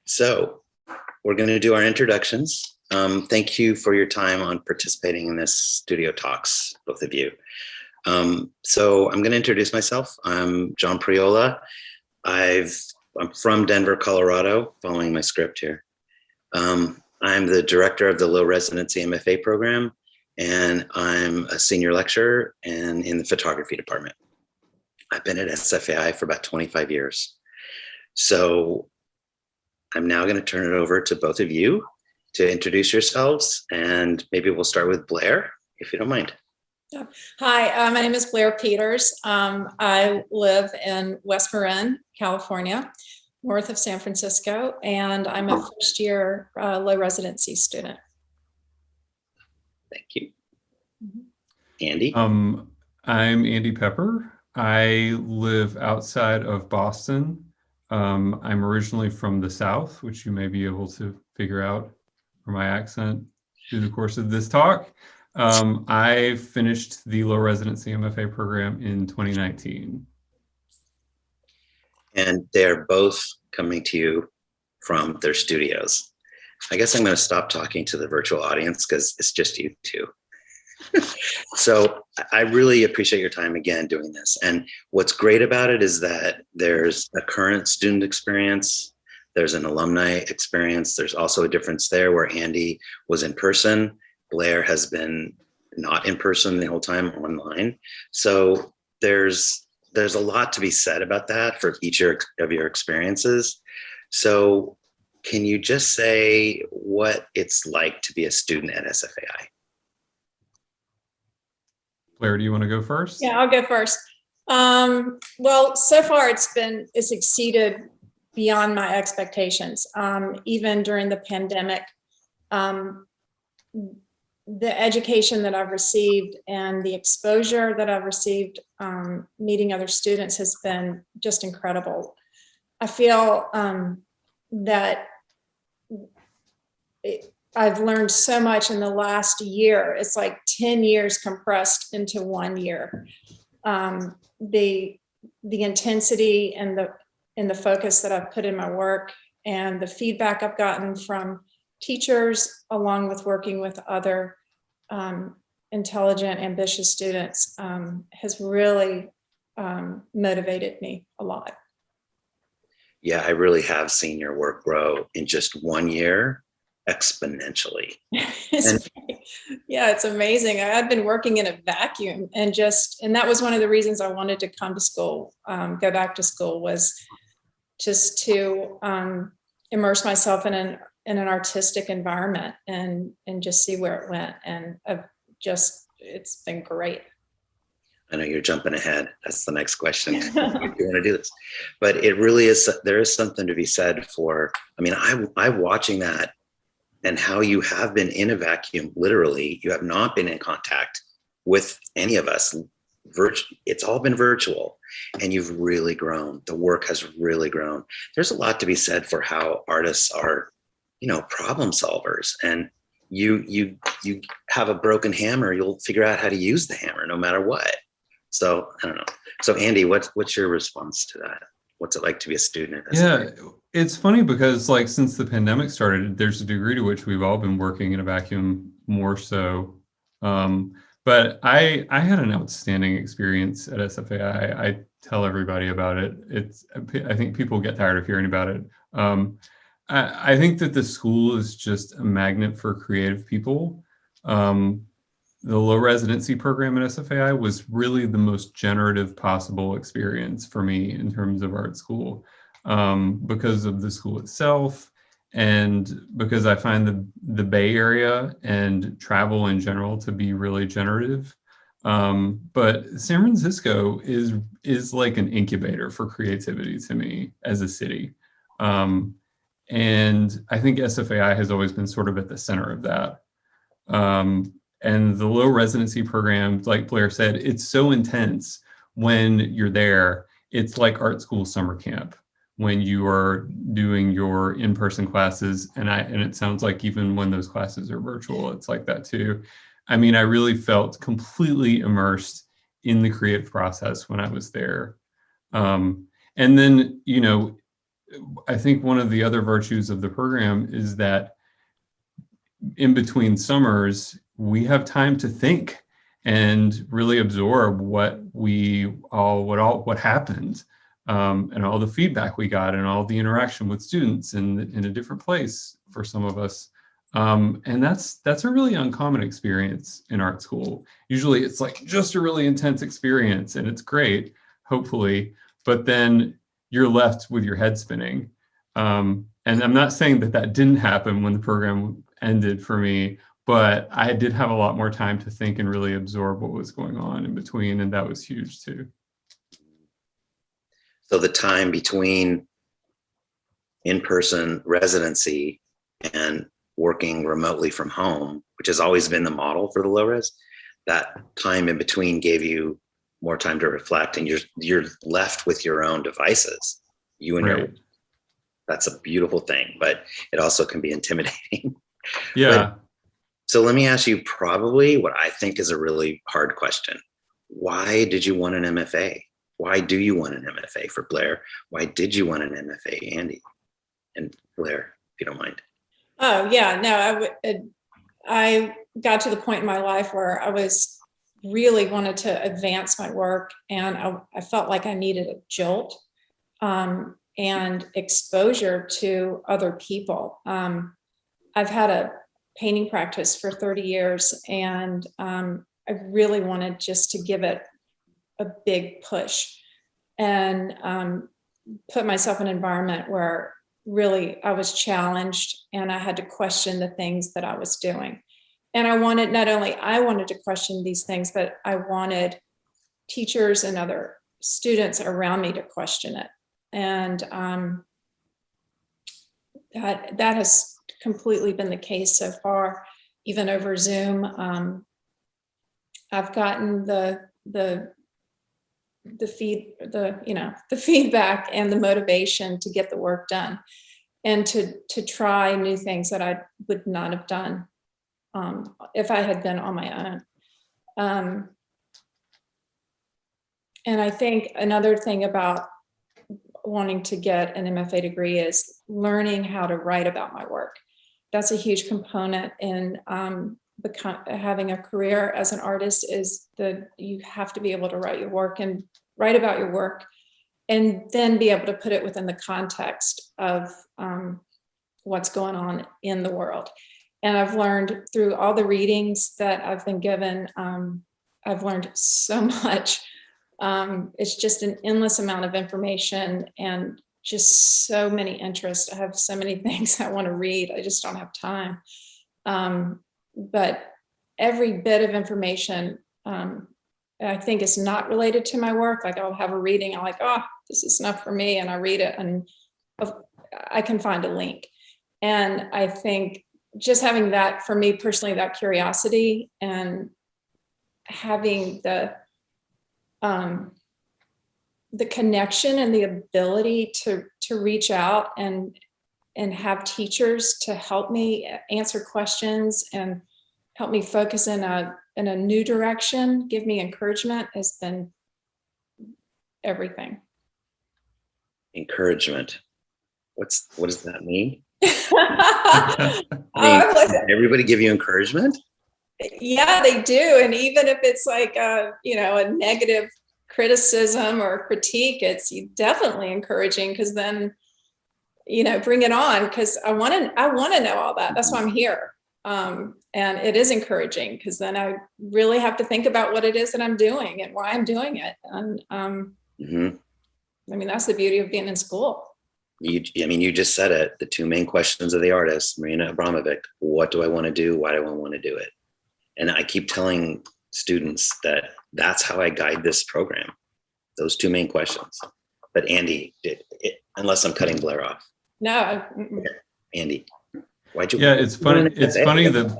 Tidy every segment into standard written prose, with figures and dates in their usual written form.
So we're going to do our introductions. Thank you for your time on participating in this studio talks, both of you. So I'm going to introduce myself. I'm John Priola. I'm from Denver, Colorado, following my script here. I'm the director of the Low-Residency MFA program, and I'm a senior lecturer and in the photography department. I've been at SFAI for about 25 years. So I'm now going to turn it over to both of you to introduce yourselves, and maybe we'll start with Blair, if you don't mind. Hi, my name is Blair Peters. I live in West Marin, California, north of San Francisco, and I'm a first-year low residency student. Thank you. Andy? I'm Andy Pepper. I live outside of Boston. I'm originally from the South, which you may be able to figure out from my accent through the course of this talk. I finished the Low Residency MFA program in 2019. And they're both coming to you from their studios. I guess I'm going to stop talking to the virtual audience because it's just you two. So I really appreciate your time again doing this. And what's great about it is that there's a current student experience, there's an alumni experience. There's also a difference there where Andy was in person. Blair has been not in person the whole time, online. So there's a lot to be said about that for each of your experiences. So can you just say what it's like to be a student at SFAI? Blair, do you want to go first? Yeah, I'll go first. Well, so far it's exceeded beyond my expectations. Even during the pandemic, the education that I've received and the exposure that I've received meeting other students has been just incredible. I feel that I've learned so much in the last year. It's like 10 years compressed into 1 year. The intensity and the focus that I've put in my work and the feedback I've gotten from teachers, along with working with other intelligent, ambitious students, has really motivated me a lot. Yeah, I really have seen your work grow in just 1 year exponentially. Yeah, it's amazing. I've been working in a vacuum, and that was one of the reasons I wanted to come to school, go back to school, was just to immerse myself in an artistic environment and just see where it went. And it's been great. I know you're jumping ahead. That's the next question. You want to do this, but it really is. There is something to be said for. I mean, I'm watching that, and how you have been in a vacuum. Literally, you have not been in contact with any of us. It's all been virtual, and you've really grown. The work has really grown. There's a lot to be said for how artists are, problem solvers, and you have a broken hammer, you'll figure out how to use the hammer no matter what. So I don't know. So Andy, what's your response to that? What's it like to be a student? Yeah, it's funny because since the pandemic started, there's a degree to which we've all been working in a vacuum more so. But I had an outstanding experience at SFAI. I tell everybody about it. I think people get tired of hearing about it. I think that the school is just a magnet for creative people. The low residency program at SFAI was really the most generative possible experience for me in terms of art school, because of the school itself, and because I find the Bay Area and travel in general to be really generative. But San Francisco is like an incubator for creativity to me as a city. And I think SFAI has always been sort of at the center of that. And the low residency program, like Blair said, it's so intense when you're there. It's like art school summer camp when you are doing your in-person classes. And it sounds like even when those classes are virtual, it's like that too. I mean, I really felt completely immersed in the creative process when I was there. And then, I think one of the other virtues of the program is that in between summers, we have time to think and really absorb what happened, and all the feedback we got and all the interaction with students in a different place for some of us. And that's a really uncommon experience in art school. Usually it's like just a really intense experience and it's great, hopefully, but then you're left with your head spinning. And I'm not saying that didn't happen when the program ended for me, but I did have a lot more time to think and really absorb what was going on in between, and that was huge too. So the time between in-person residency and working remotely from home, which has always been the model for the low res, that time in between gave you more time to reflect, and you're left with your own devices. You and your, that's a beautiful thing, but it also can be intimidating. Yeah. So let me ask you probably what I think is a really hard question. Why did you want an MFA? Why do you want an MFA for Blair? Why did you want an MFA, Andy? And Blair, if you don't mind. Oh yeah, no, I got to the point in my life where I was really wanted to advance my work, and I felt like I needed a jolt and exposure to other people. I've had a painting practice for 30 years, and I really wanted just to give it a big push and put myself in an environment where really I was challenged and I had to question the things that I was doing. And I wanted, not only I wanted to question these things, but I wanted teachers and other students around me to question it. And that has completely been the case so far, even over Zoom. I've gotten the feedback and the motivation to get the work done and to try new things that I would not have done if I had been on my own. And I think another thing about wanting to get an MFA degree is learning how to write about my work. That's a huge component in having a career as an artist, is that you have to be able to write your work and write about your work, and then be able to put it within the context of what's going on in the world. And I've learned through all the readings that I've been given, I've learned so much. It's just an endless amount of information and just so many interests. I have so many things I want to read. I just don't have time. But every bit of information I think is not related to my work. Like I'll have a reading, I'm like, oh, this is enough for me. And I read it and I can find a link. And I think just having that, for me personally, that curiosity and having the connection and the ability to reach out and have teachers to help me answer questions and help me focus in a new direction, give me encouragement, has been everything. Encouragement. What does that mean? Everybody give you encouragement? Yeah, they do. And even if it's like a negative criticism or critique, it's definitely encouraging, because then, bring it on, because I want to know all that. That's why I'm here. And it is encouraging, because then I really have to think about what it is that I'm doing and why I'm doing it. And I mean, that's the beauty of being in school. You just said it. The two main questions of the artist, Marina Abramovic: what do I want to do? Why do I want to do it? And I keep telling students that that's how I guide this program. Those two main questions. But Andy, unless I'm cutting Blair off. No. Andy, why'd you? Yeah, it's funny. It's funny that.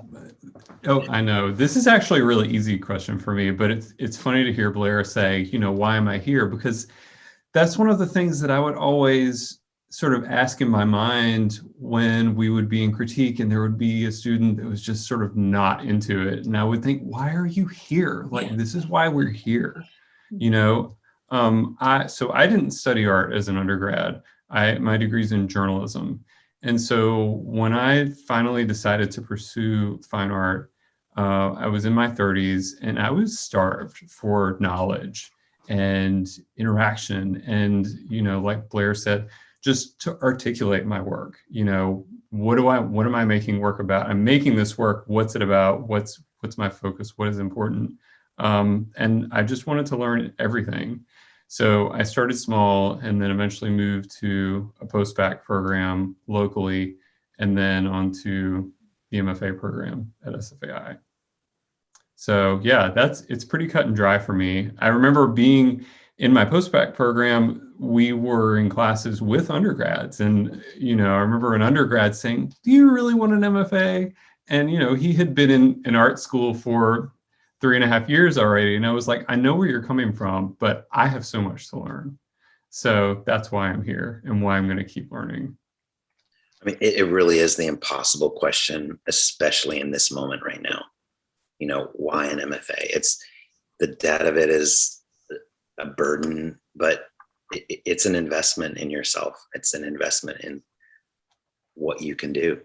Oh, I know. This is actually a really easy question for me, but it's funny to hear Blair say, why am I here? Because that's one of the things that I would always sort of ask in my mind when we would be in critique and there would be a student that was just sort of not into it. And I would think, why are you here? Like, this is why we're here. So I didn't study art as an undergrad. My degree's in journalism. And so when I finally decided to pursue fine art, I was in my 30s and I was starved for knowledge and interaction. And, like Blair said, just to articulate my work, what am I making work about? I'm making this work. What's it about? What's my focus? What is important? And I just wanted to learn everything. So I started small and then eventually moved to a post-bac program locally and then onto the MFA program at SFAI. So yeah, it's pretty cut and dry for me. I remember being in my post-bac program, we were in classes with undergrads. And, I remember an undergrad saying, do you really want an MFA? And, he had been in art school for 3.5 years already. And I was like, I know where you're coming from, but I have so much to learn. So that's why I'm here and why I'm going to keep learning. I mean, it really is the impossible question, especially in this moment right now. Why an MFA? It's the debt of it is a burden, but it's an investment in yourself. It's an investment in what you can do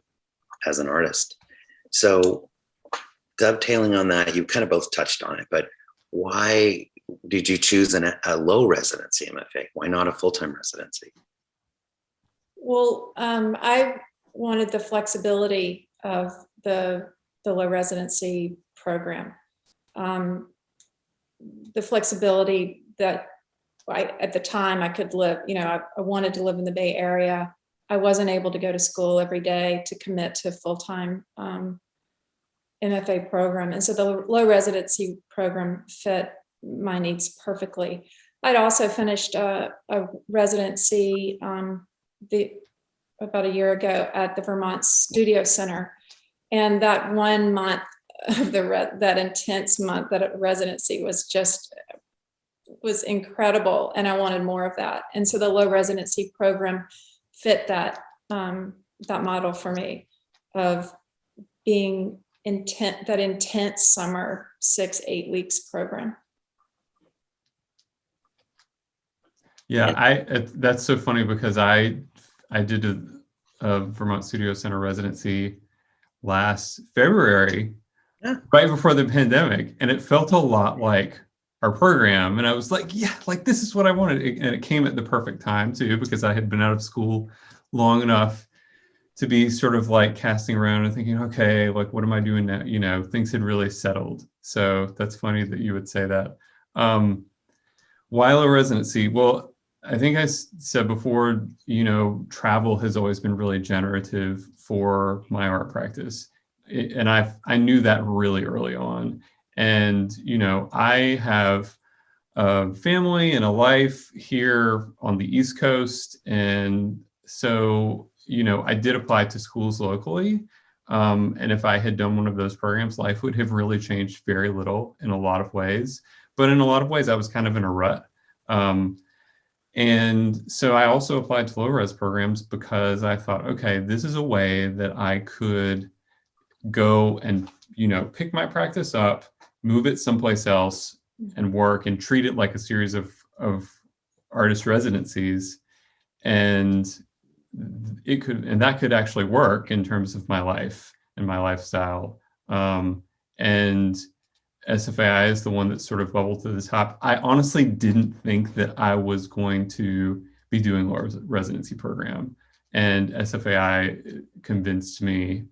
as an artist. So dovetailing on that, you kind of both touched on it, but why did you choose a low residency MFA? Why not a full-time residency? Well, I wanted the flexibility of the low residency program. The flexibility that at the time I could live, I wanted to live in the Bay Area. I wasn't able to go to school every day to commit to full-time MFA program. And so the low residency program fit my needs perfectly. I'd also finished a residency about a year ago at the Vermont Studio Center. And that 1 month of that intense month, that residency was incredible. And I wanted more of that. And so the low residency program fit that model for me of being that intense summer 6-8 weeks program. Yeah, that's so funny because I did a Vermont Studio Center residency last February, right before the pandemic, and it felt a lot like our program. And I was like, yeah, like this is what I wanted. And it came at the perfect time too, because I had been out of school long enough to be sort of like casting around and thinking, okay, like what am I doing now? Things had really settled. So that's funny that you would say that. While a residency, well, I think I said before, travel has always been really generative for my art practice. And I knew that really early on. And, I have a family and a life here on the East Coast. And so, I did apply to schools locally. And if I had done one of those programs, life would have really changed very little in a lot of ways. But in a lot of ways, I was kind of in a rut. And so I also applied to low-res programs because I thought, okay, this is a way that I could go and, pick my practice up, move it someplace else and work and treat it like a series of artist residencies. And that could actually work in terms of my life and my lifestyle. And SFAI is the one that sort of bubbled to the top. I honestly didn't think that I was going to be doing a residency program, and SFAI convinced me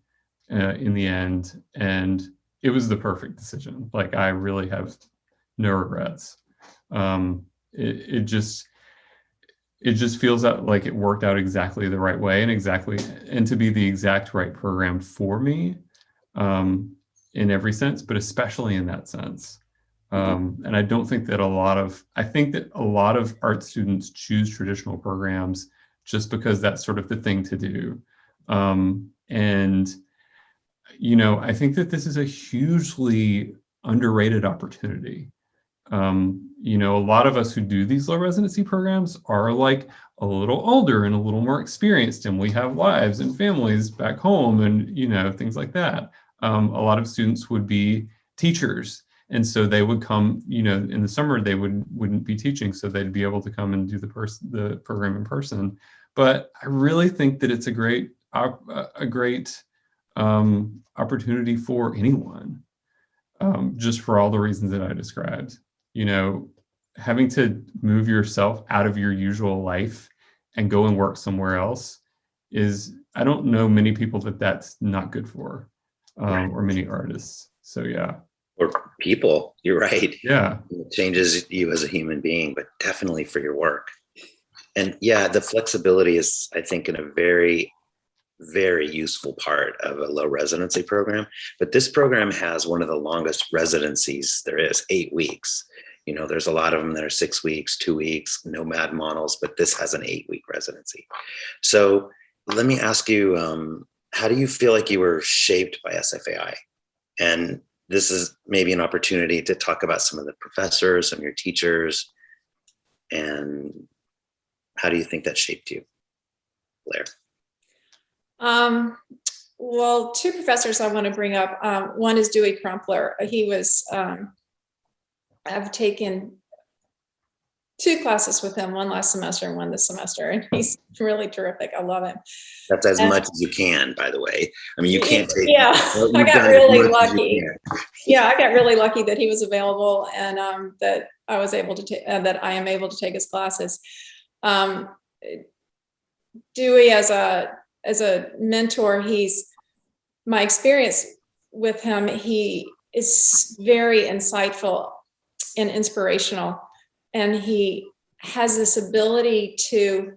in the end, and it was the perfect decision. Like I really have no regrets. It just feels like it worked out exactly the right way and to be the exact right program for me. In every sense, but especially in that sense. And I don't think that I think that a lot of art students choose traditional programs just because that's sort of the thing to do. And, I think that this is a hugely underrated opportunity. A lot of us who do these low residency programs are like a little older and a little more experienced, and we have lives and families back home and, things like that. A lot of students would be teachers. And so they would come, in the summer, they wouldn't be teaching. So they'd be able to come and do the program in person. but I really think that it's a great opportunity for anyone, just for all the reasons that I described. Having to move yourself out of your usual life and go and work somewhere else I don't know many people that that's not good for, Right. or many artists. So yeah. Or people, you're right. Yeah. It changes you as a human being, but definitely for your work. And yeah, the flexibility is, I think, in a very, very useful part of a low residency program. But this program has one of the longest residencies there is, 8 weeks. There's a lot of them that are 6 weeks, 2 weeks, nomad models, but this has an 8-week residency. So let me ask you, how do you feel like you were shaped by SFAI? And this is maybe an opportunity to talk about some of the professors, some of your teachers, and how do you think that shaped you, Blair? Well, two professors I want to bring up. One is Dewey Crumpler. He was, I've taken 2 classes with him, one last semester and one this semester, and he's really terrific. I love him. That's as much as you can, by the way. I mean, you can't take. Yeah, well, I you've got done as really much as you lucky. can. Yeah, I got really lucky that he was available and that I was able to that I am able to take his classes. Dewey as a mentor, my experience with him, he is very insightful and inspirational, and he has this ability to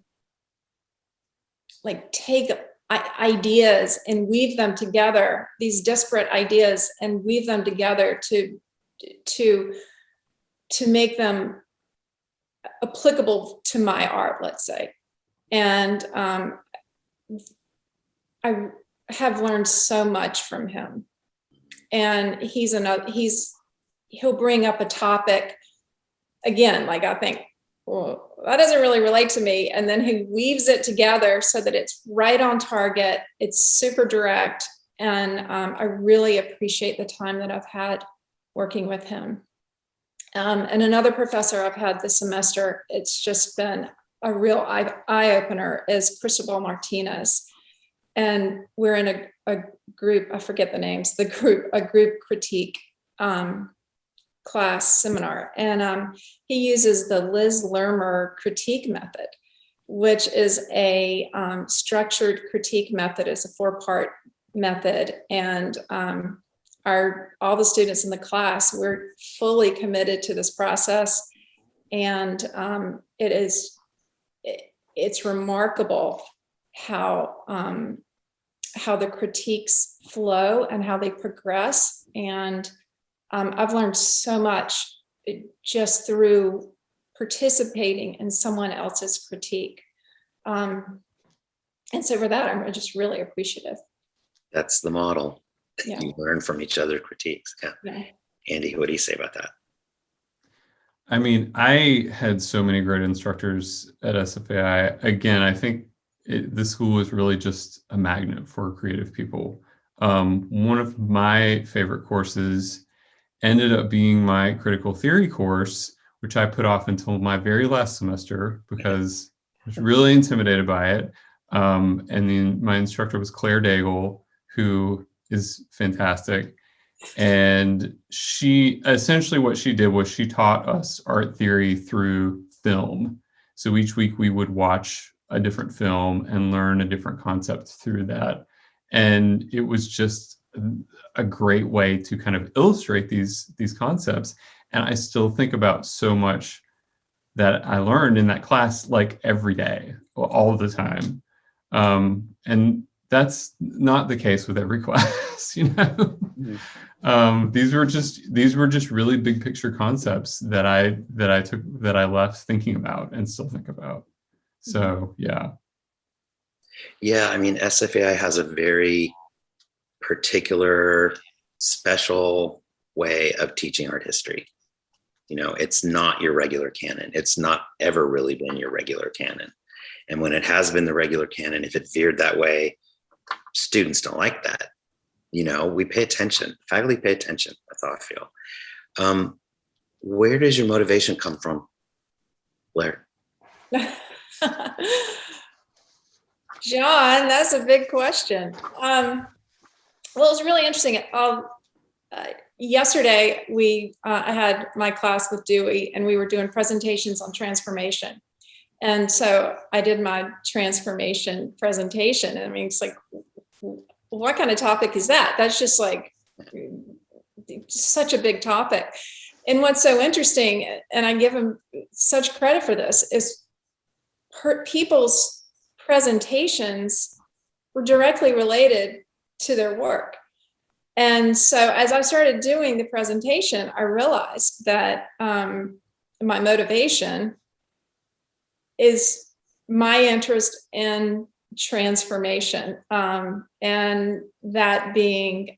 take ideas and weave them together, these disparate ideas, and weave them together to make them applicable to my art, let's say. And I have learned so much from him. And he'll bring up a topic again, I think, well, that doesn't really relate to me. And then he weaves it together so that it's right on target. It's super direct. And I really appreciate the time that I've had working with him. And another professor I've had this semester, it's just been a real eye-opener, is Cristobal Martinez. And we're in a group, I forget the names, a group critique class seminar. And he uses the Liz Lermer critique method, which is a structured critique method. It's a 4-part method. And all the students in the class, we're fully committed to this process. And it's remarkable how the critiques flow and how they progress. And I've learned so much just through participating in someone else's critique. And so for that, I'm just really appreciative. That's the model. Yeah. You learn from each other's critiques. Yeah. Andy, what do you say about that? I mean, I had so many great instructors at SFAI. Again, I think the school is really just a magnet for creative people. One of my favorite courses ended up being my critical theory course, which I put off until my very last semester because I was really intimidated by it. And then my instructor was Claire Daigle, who is fantastic. And she essentially, what she did was she taught us art theory through film. So each week we would watch a different film and learn a different concept through that. And it was just a great way to kind of illustrate these concepts. And I still think about so much that I learned in that class, every day, all the time. And that's not the case with every class, These were just really big picture concepts that I left thinking about and still think about. So yeah. Yeah, I mean, SFAI has a very particular, special way of teaching art history. It's not your regular canon. It's not ever really been your regular canon. And when it has been the regular canon, if it veered that way, students don't like that. We pay attention. Faculty pay attention. That's how I feel. Where does your motivation come from, Blair? John, that's a big question. Well, it was really interesting. Yesterday, I had my class with Dewey, and we were doing presentations on transformation. And so I did my transformation presentation. And I mean, it's like, what kind of topic is that? That's just like such a big topic. And what's so interesting, and I give him such credit for this, is people's presentations were directly related to their work. And so as I started doing the presentation, I realized that my motivation is my interest in transformation, and that being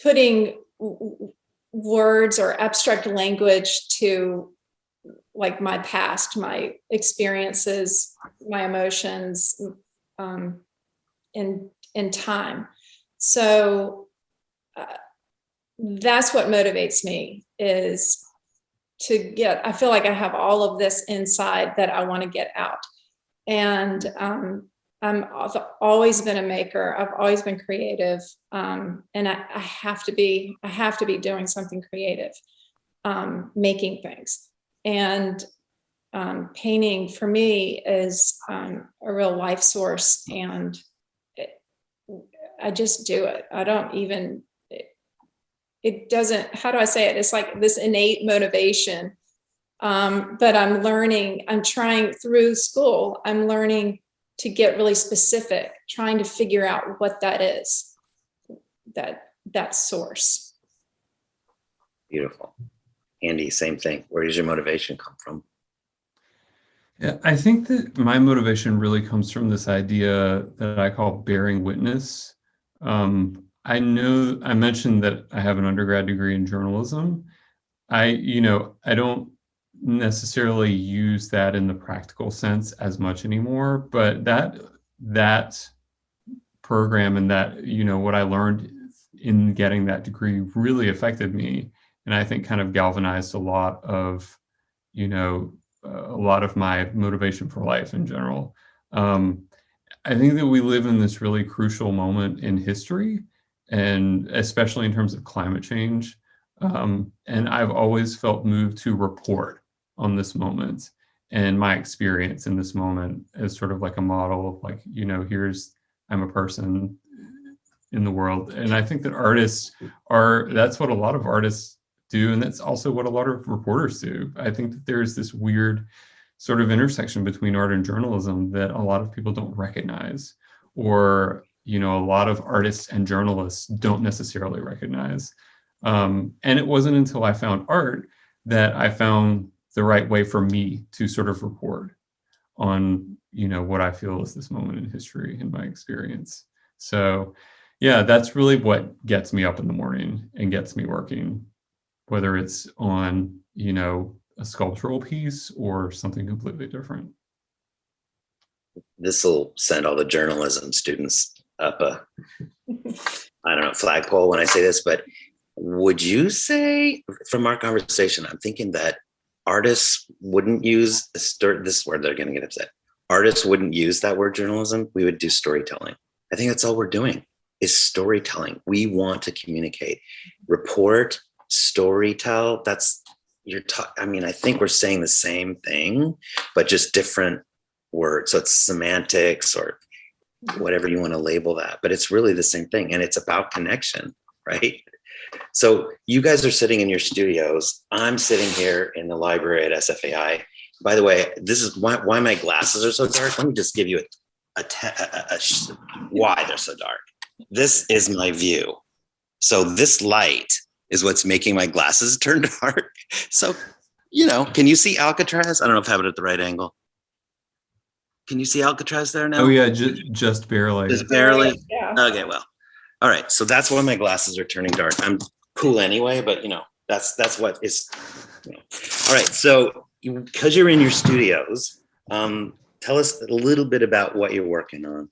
putting words or abstract language to like my past, my experiences, my emotions, in time. So that's what motivates me, is I feel like I have all of this inside that I want to get out. And I've always been a maker. I've always been creative. And I have to be doing something creative, making things. And painting for me is a real life source. And I just do it. I don't even, it doesn't, how do I say it? It's like this innate motivation. But I'm trying through school, I'm learning to get really specific, trying to figure out what that is, that source. Beautiful. Andy, same thing. Where does your motivation come from? Yeah, I think that my motivation really comes from this idea that I call bearing witness. I know I mentioned that I have an undergrad degree in journalism. I don't necessarily use that in the practical sense as much anymore, but that program and that, what I learned in getting that degree really affected me. And I think kind of galvanized a lot of my motivation for life in general. I think that we live in this really crucial moment in history, and especially in terms of climate change. And I've always felt moved to report on this moment and my experience in this moment as sort of like a model of like, I'm a person in the world. And I think that that's what a lot of artists do. And that's also what a lot of reporters do. I think that there's this weird sort of intersection between art and journalism that a lot of people don't recognize, or, a lot of artists and journalists don't necessarily recognize. And it wasn't until I found art that I found the right way for me to sort of report on, what I feel is this moment in history and my experience. So yeah, that's really what gets me up in the morning and gets me working, whether it's on, a sculptural piece or something completely different. This will send all the journalism students up flagpole when I say this, but would you say, from our conversation, I'm thinking that artists wouldn't use this word, they're going to get upset. Artists wouldn't use that word journalism. We would do storytelling. I think that's all we're doing is storytelling. We want to communicate, report, storytell. I think we're saying the same thing, but just different words. So it's semantics or whatever you want to label that, but it's really the same thing. And it's about connection, right? So you guys are sitting in your studios. I'm sitting here in the library at SFAI. By the way, this is why my glasses are so dark. Let me just give you why they're so dark. This is my view. So this light is what's making my glasses turn dark. So, can you see Alcatraz? I don't know if I have it at the right angle. Can you see Alcatraz there now? Oh yeah, just barely. Just barely? Yeah. Okay, well. All right, so that's why my glasses are turning dark. I'm cool anyway, but that's what is. All right, so because you're in your studios, tell us a little bit about what you're working on,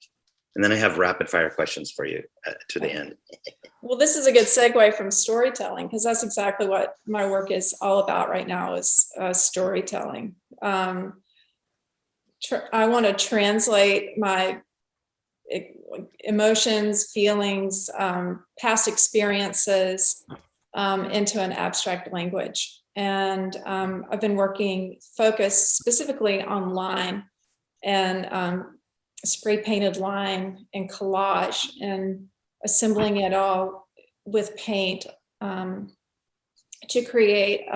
and then I have rapid fire questions for you to the end. Well, this is a good segue from storytelling, because that's exactly what my work is all about right now, is storytelling. I want to translate my emotions, feelings, past experiences into an abstract language. And I've been focused specifically on line and spray painted line and collage and assembling it all with paint to create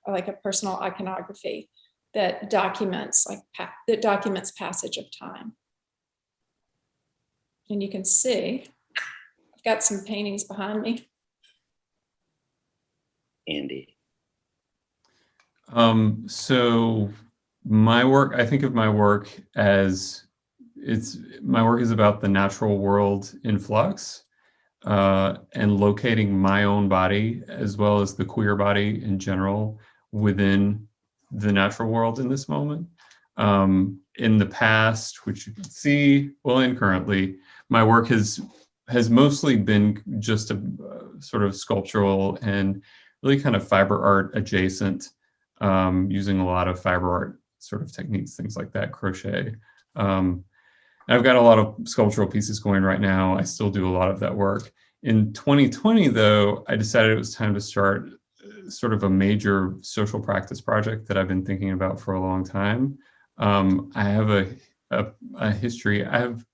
like a personal iconography that documents passage of time. And you can see, I've got some paintings behind me. Andy. So my work, I think of my work as my work is about the natural world in flux, and locating my own body as well as the queer body in general within the natural world in this moment. In the past, which you can see, well, and currently, my work has mostly been just a sort of sculptural and really kind of fiber art adjacent, using a lot of fiber art sort of techniques, things like that, crochet. I've got a lot of sculptural pieces going right now. I still do a lot of that work. In 2020, though, I decided it was time to start sort of a major social practice project that I've been thinking about for a long time. I have a history. I've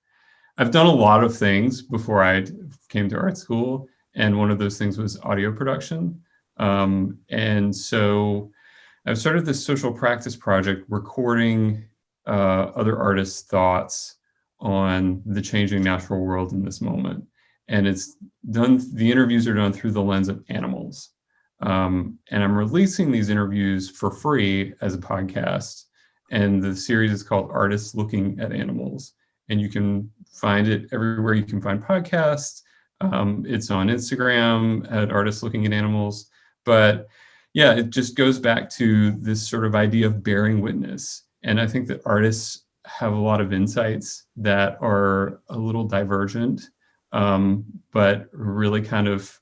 done a lot of things before I came to art school, and one of those things was audio production. And so I've started this social practice project recording other artists' thoughts on the changing natural world in this moment. And the interviews are done through the lens of animals. And I'm releasing these interviews for free as a podcast. And the series is called Artists Looking at Animals. And you can find it everywhere you can find podcasts. It's on Instagram at Artists Looking at Animals. But yeah, it just goes back to this sort of idea of bearing witness. And I think that artists have a lot of insights that are a little divergent, but really kind of,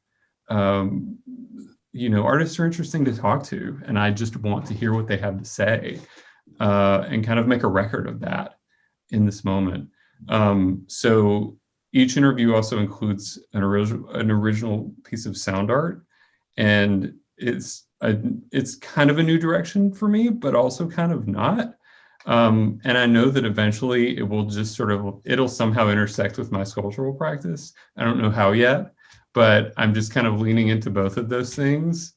artists are interesting to talk to. And I just want to hear what they have to say, and kind of make a record of that in this moment. So each interview also includes an original piece of sound art, and it's kind of a new direction for me, but also kind of not. And I know that eventually it will just it'll somehow intersect with my sculptural practice. I don't know how yet, but I'm just kind of leaning into both of those things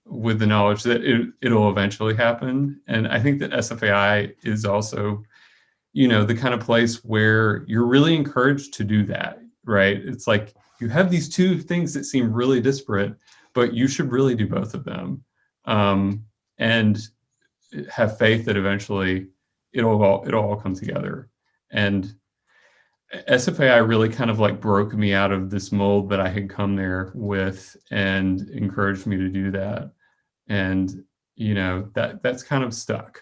with the knowledge that it'll eventually happen. And I think that SFAI is also, the kind of place where you're really encouraged to do that, right? It's like you have these two things that seem really disparate, but you should really do both of them, and have faith that eventually it'll all come together. And SFAI really kind of like broke me out of this mold that I had come there with and encouraged me to do that. And, that's kind of stuck.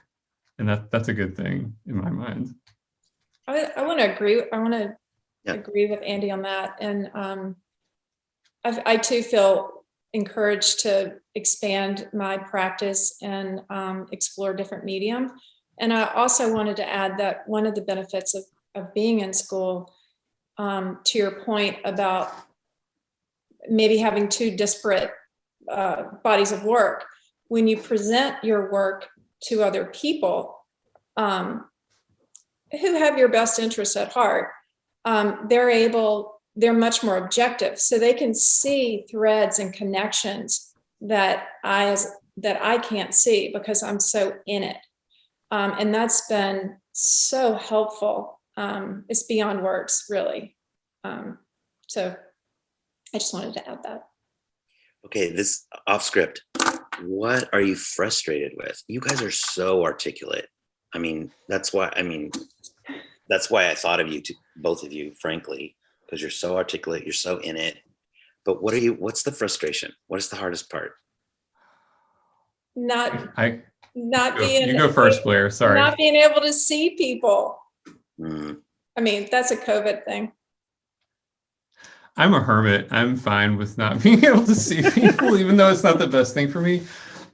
And that's a good thing in my mind. I want to agree. I want to agree with Andy on that. And I too feel encouraged to expand my practice and explore different medium. And I also wanted to add that one of the benefits of being in school, to your point about maybe having two disparate bodies of work, when you present your work to other people who have your best interests at heart, they're much more objective, so they can see threads and connections that I can't see because I'm so in it. And that's been so helpful. It's beyond words, really. So I just wanted to add that. Okay, this off script. What are you frustrated with? You guys are so articulate. That's why I thought of you, both of you, frankly, because you're so articulate, you're so in it. But what's the frustration? What is the hardest part? Not being. You go first, Blair. Sorry. Not being able to see people. Mm. That's a COVID thing. I'm a hermit. I'm fine with not being able to see people, even though it's not the best thing for me.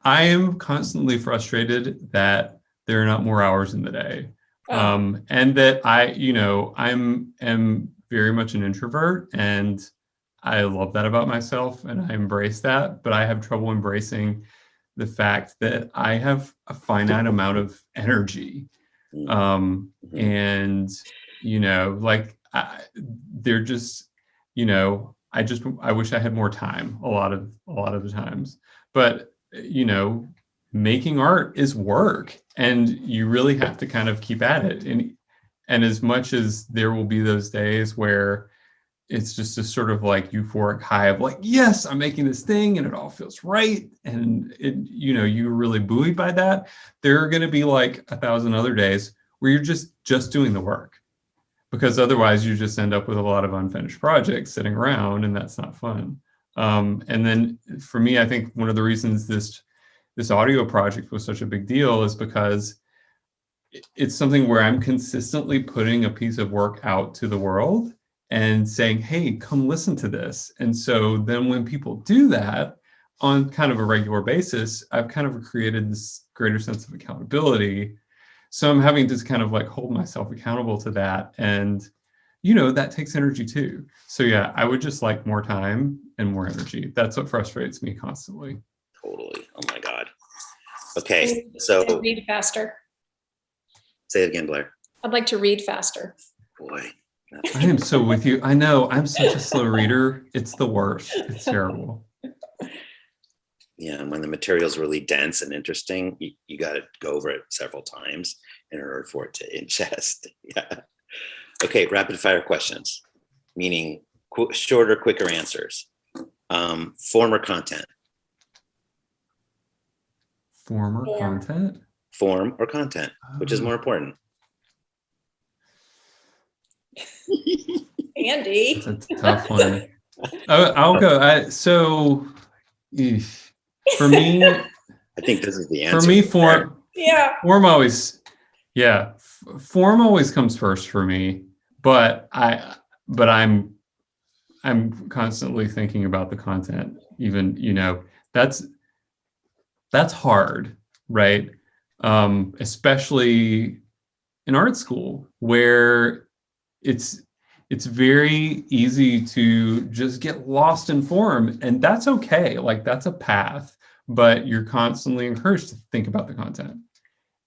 I am constantly frustrated that there are not more hours in the day, And that I'm am very much an introvert, and I love that about myself, and I embrace that, but I have trouble embracing the fact that I have a finite amount of energy. And, they're just, I wish I had more time a lot of the times, but, making art is work, and you really have to kind of keep at it. And as much as there will be those days where it's just a sort of like euphoric high of like, yes, I'm making this thing and it all feels right, and you're really buoyed by that, there are going to be like 1,000 other days where you're just doing the work, because otherwise you just end up with a lot of unfinished projects sitting around, and that's not fun. And then for me, I think one of the reasons this audio project was such a big deal is because it's something where I'm consistently putting a piece of work out to the world and saying, hey, come listen to this. And so then when people do that on kind of a regular basis, I've kind of created this greater sense of accountability. So I'm having to kind of like hold myself accountable to that. And, that takes energy too. So yeah, I would just like more time and more energy. That's what frustrates me constantly. Totally. Oh my God. Okay. So read faster. Say it again, Blair. I'd like to read faster. Boy. I am so with you. I know, I'm such a slow reader. It's the worst. It's terrible. Yeah, and when the material is really dense and interesting, you got to go over it several times in order for it to ingest. Yeah. Okay, rapid fire questions, meaning shorter, quicker answers. Form or content? Form or content? Form or content, which is more important? Andy. That's a tough one. I'll go. For me, I think this is the answer. For me, form. Yeah. Form always. Yeah, form always comes first for me. But I'm constantly thinking about the content. Even that's hard, right? Especially in art school, where it's very easy to just get lost in form, and that's okay. Like, that's a path, but you're constantly encouraged to think about the content.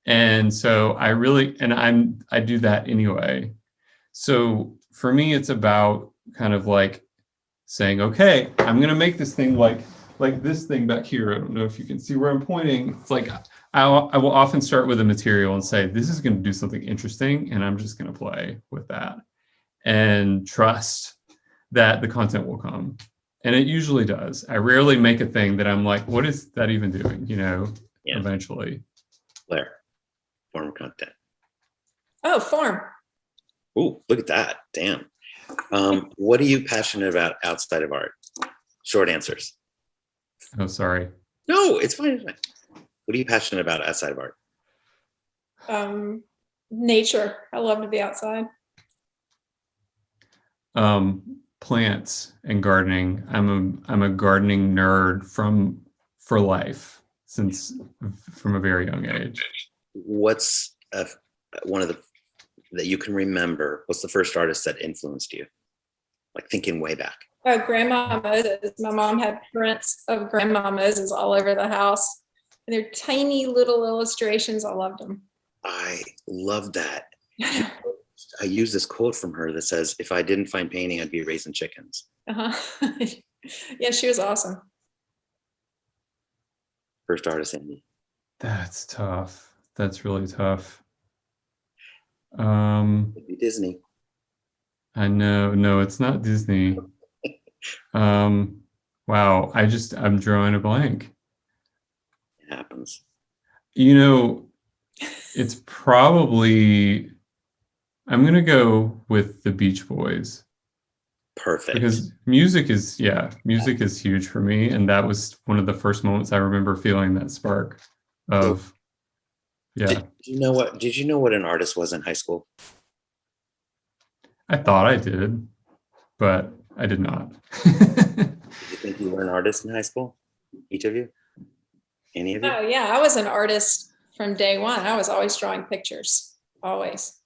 And so I do that anyway. So for me, it's about kind of like saying, okay, I'm going to make this thing like this thing back here. I don't know if you can see where I'm pointing. It's like, I will often start with a material and say, this is going to do something interesting, and I'm just going to play with that and trust that the content will come. And it usually does. I rarely make a thing that I'm like, what is that even doing? Eventually. Blair, form or content? Oh, form. Ooh, look at that. Damn. What are you passionate about outside of art? Short answers. Oh, sorry. No, it's fine. It's fine. What are you passionate about outside of art? Nature. I love to be outside. Plants and gardening. I'm a gardening nerd for life from a very young age. What's one of the that you can remember? What's the first artist that influenced you? Like thinking way back. Oh, Grandma Moses. My mom had prints of Grandma Moses all over the house. And they're tiny little illustrations. I loved them. I love that. I use this quote from her that says, if I didn't find painting, I'd be raising chickens. Uh-huh. Yeah, she was awesome. First artist, Andy. That's tough. That's really tough. It'd be Disney. I know. No, it's not Disney. Wow. I'm drawing a blank. It happens. It's probably, I'm going to go with the Beach Boys. Perfect. Because music is huge for me. And that was one of the first moments I remember feeling that spark of, yeah. Did you know what an artist was in high school? I thought I did, but I did not. Did you think you were an artist in high school? Each of you? Any of you? Oh, yeah. I was an artist from day one. I was always drawing pictures. always.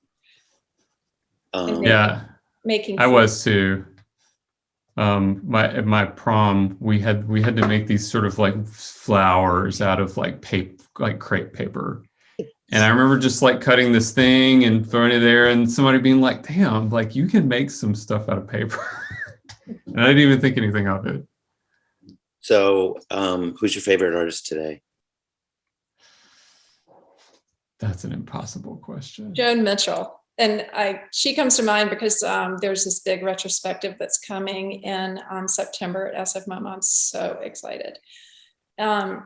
Yeah, Making I food. was too. At my prom, we had to make these sort of like flowers out of like crepe paper. And I remember just like cutting this thing and throwing it there and somebody being like, damn, like you can make some stuff out of paper. And I didn't even think anything of it. So, who's your favorite artist today? That's an impossible question. Joan Mitchell. And she comes to mind because there's this big retrospective that's coming in September at SFMOM. I'm so excited. I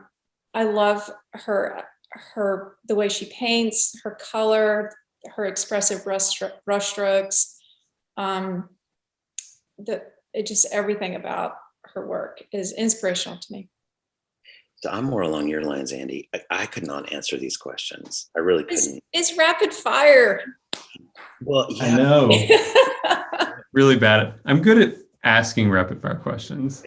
love the way she paints, her color, her expressive brush strokes. Just everything about her work is inspirational to me. So I'm more along your lines, Andy. I could not answer these questions. I really couldn't. It's rapid fire. Well, yeah. I know. Really bad. I'm good at asking rapid fire questions.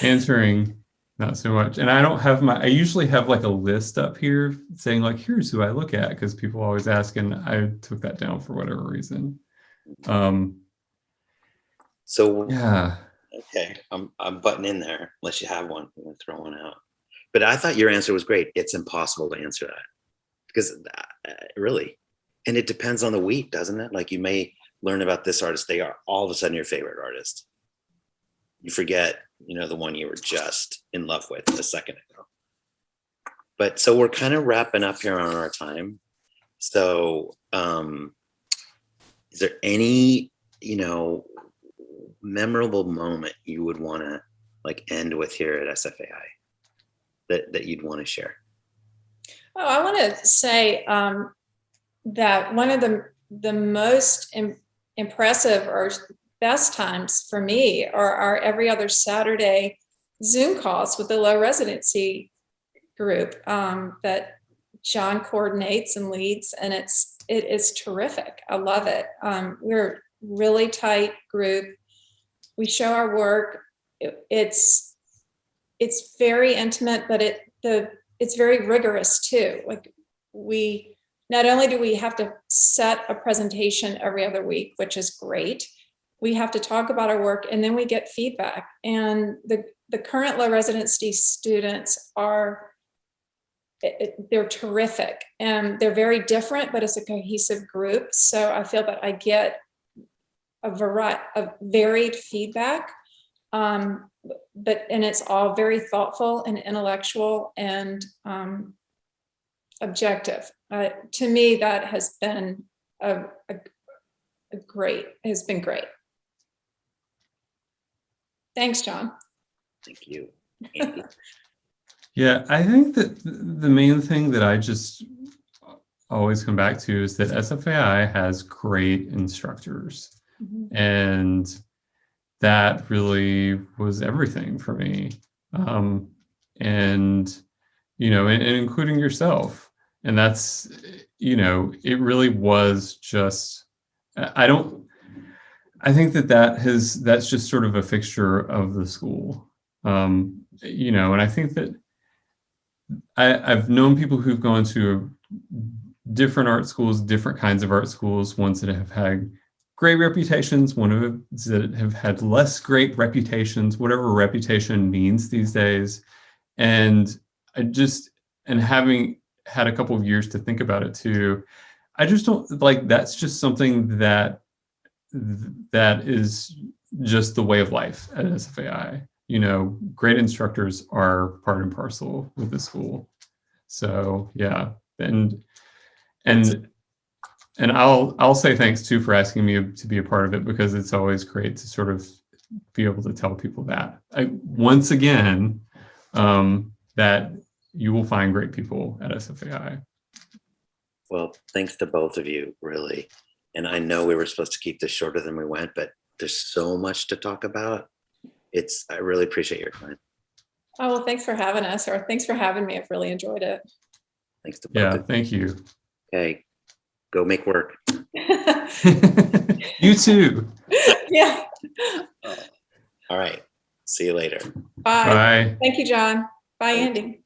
Answering, not so much. And I usually have like a list up here saying like, here's who I look at, because people always ask, and I took that down for whatever reason. So Yeah. okay, I'm butting in there unless you have one. I'm gonna throw one out. But I thought your answer was great. It's impossible to answer that because really, and it depends on the week, doesn't it? Like you may learn about this artist, they are all of a sudden your favorite artist. You forget, the one you were just in love with a second ago. But so we're kind of wrapping up here on our time. So, is there any, memorable moment you would want to like end with here at SFAI that you'd want to share? Oh, I want to say that one of the most impressive or best times for me are our every other Saturday Zoom calls with the Low-Residency group that John coordinates and leads, and it is terrific. I love it. We're a really tight group. We show our work. It's very intimate, but it's very rigorous too. Like we not only do we have to set a presentation every other week, which is great, we have to talk about our work, and then we get feedback. And the current Low-Residency students they're terrific, and they're very different, but it's a cohesive group. So I feel that I get a variety of varied feedback, and it's all very thoughtful and intellectual and objective. To me, that has been great. Thanks, John. Thank you, Andy. Yeah, I think that the main thing that I just always come back to is that SFAI has great instructors. Mm-hmm. And that really was everything for me. And including yourself. And that's, it really was just, I think that's just sort of a fixture of the school. And I think that I've known people who've gone to different art schools, different kinds of art schools, ones that have had great reputations, ones that have had less great reputations, whatever reputation means these days. And having had a couple of years to think about it too, I just don't that's just something that is just the way of life at SFAI. Great instructors are part and parcel with the school. So yeah, and I'll say thanks too for asking me to be a part of it, because it's always great to sort of be able to tell people that once again, that you will find great people at SFAI. Well, thanks to both of you, really. And I know we were supposed to keep this shorter than we went, but there's so much to talk about. I really appreciate your time. Oh, well, thanks for having us, or thanks for having me. I've really enjoyed it. Thanks to both. Yeah, thank you. Okay, go make work. You too. Yeah. All right. See you later. Bye. Bye. Thank you, John. Bye, Andy.